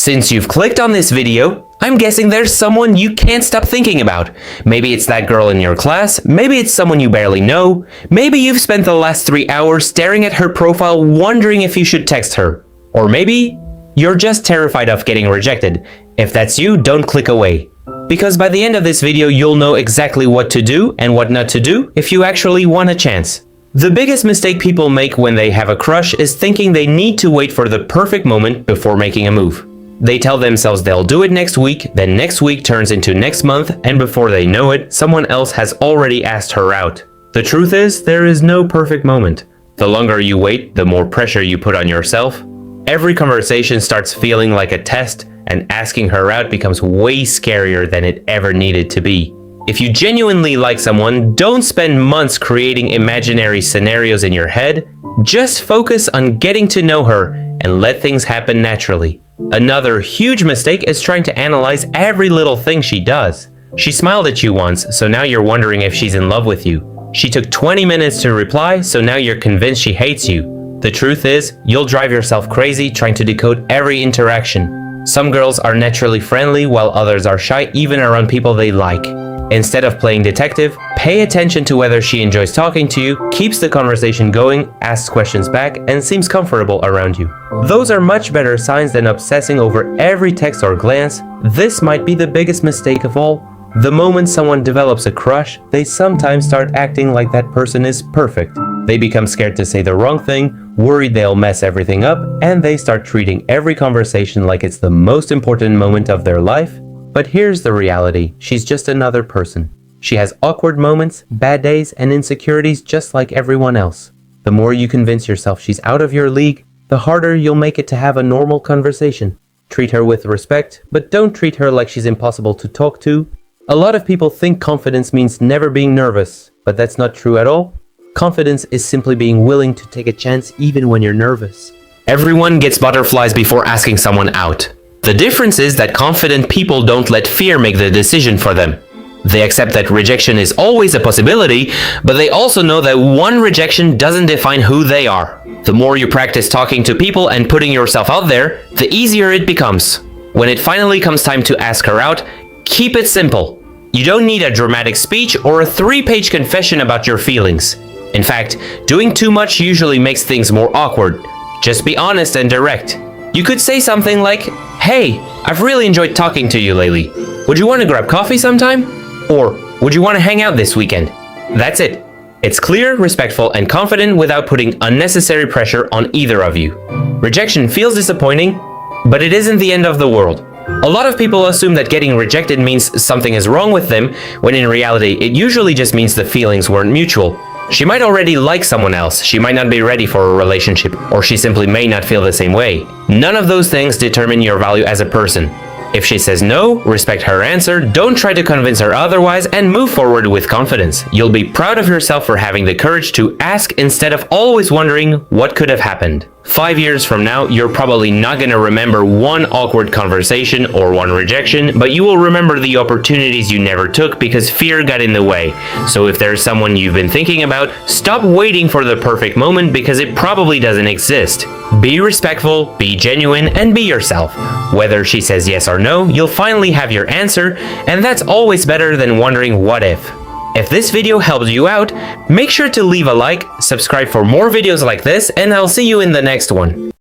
Since you've clicked on this video, I'm guessing there's someone you can't stop thinking about. Maybe it's that girl in your class, maybe it's someone you barely know, maybe you've spent the last 3 hours staring at her profile wondering if you should text her. Or maybe you're just terrified of getting rejected. If that's you, don't click away. Because by the end of this video, you'll know exactly what to do and what not to do if you actually want a chance. The biggest mistake people make when they have a crush is thinking they need to wait for the perfect moment before making a move. They tell themselves they'll do it next week, then next week turns into next month, and before they know it, someone else has already asked her out. The truth is, there is no perfect moment. The longer you wait, the more pressure you put on yourself. Every conversation starts feeling like a test, and asking her out becomes way scarier than it ever needed to be. If you genuinely like someone, don't spend months creating imaginary scenarios in your head. Just focus on getting to know her and let things happen naturally. Another huge mistake is trying to analyze every little thing she does. She smiled at you once, so now you're wondering if she's in love with you. She took 20 minutes to reply, so now you're convinced she hates you. The truth is, you'll drive yourself crazy trying to decode every interaction. Some girls are naturally friendly while others are shy even around people they like. Instead of playing detective, pay attention to whether she enjoys talking to you, keeps the conversation going, asks questions back, and seems comfortable around you. Those are much better signs than obsessing over every text or glance. This might be the biggest mistake of all. The moment someone develops a crush, they sometimes start acting like that person is perfect. They become scared to say the wrong thing, worried they'll mess everything up, and they start treating every conversation like it's the most important moment of their life. But here's the reality, she's just another person. She has awkward moments, bad days, and insecurities just like everyone else. The more you convince yourself she's out of your league, the harder you'll make it to have a normal conversation. Treat her with respect, but don't treat her like she's impossible to talk to. A lot of people think confidence means never being nervous, but that's not true at all. Confidence is simply being willing to take a chance even when you're nervous. Everyone gets butterflies before asking someone out. The difference is that confident people don't let fear make the decision for them. They accept that rejection is always a possibility, but they also know that one rejection doesn't define who they are. The more you practice talking to people and putting yourself out there, the easier it becomes. When it finally comes time to ask her out, keep it simple. You don't need a dramatic speech or a 3-page confession about your feelings. In fact, doing too much usually makes things more awkward. Just be honest and direct. You could say something like, "Hey, I've really enjoyed talking to you lately. Would you want to grab coffee sometime? Or would you want to hang out this weekend?" That's it. It's clear, respectful, and confident without putting unnecessary pressure on either of you. Rejection feels disappointing, but it isn't the end of the world. A lot of people assume that getting rejected means something is wrong with them, when in reality, it usually just means the feelings weren't mutual. She might already like someone else, she might not be ready for a relationship, or she simply may not feel the same way. None of those things determine your value as a person. If she says no, respect her answer, don't try to convince her otherwise, and move forward with confidence. You'll be proud of yourself for having the courage to ask instead of always wondering what could have happened. 5 years from now, you're probably not going to remember one awkward conversation or one rejection, but you will remember the opportunities you never took because fear got in the way. So if there's someone you've been thinking about, stop waiting for the perfect moment because it probably doesn't exist. Be respectful, be genuine, and be yourself. Whether she says yes or no, you'll finally have your answer, and that's always better than wondering what if. If this video helped you out, make sure to leave a like, subscribe for more videos like this, and I'll see you in the next one.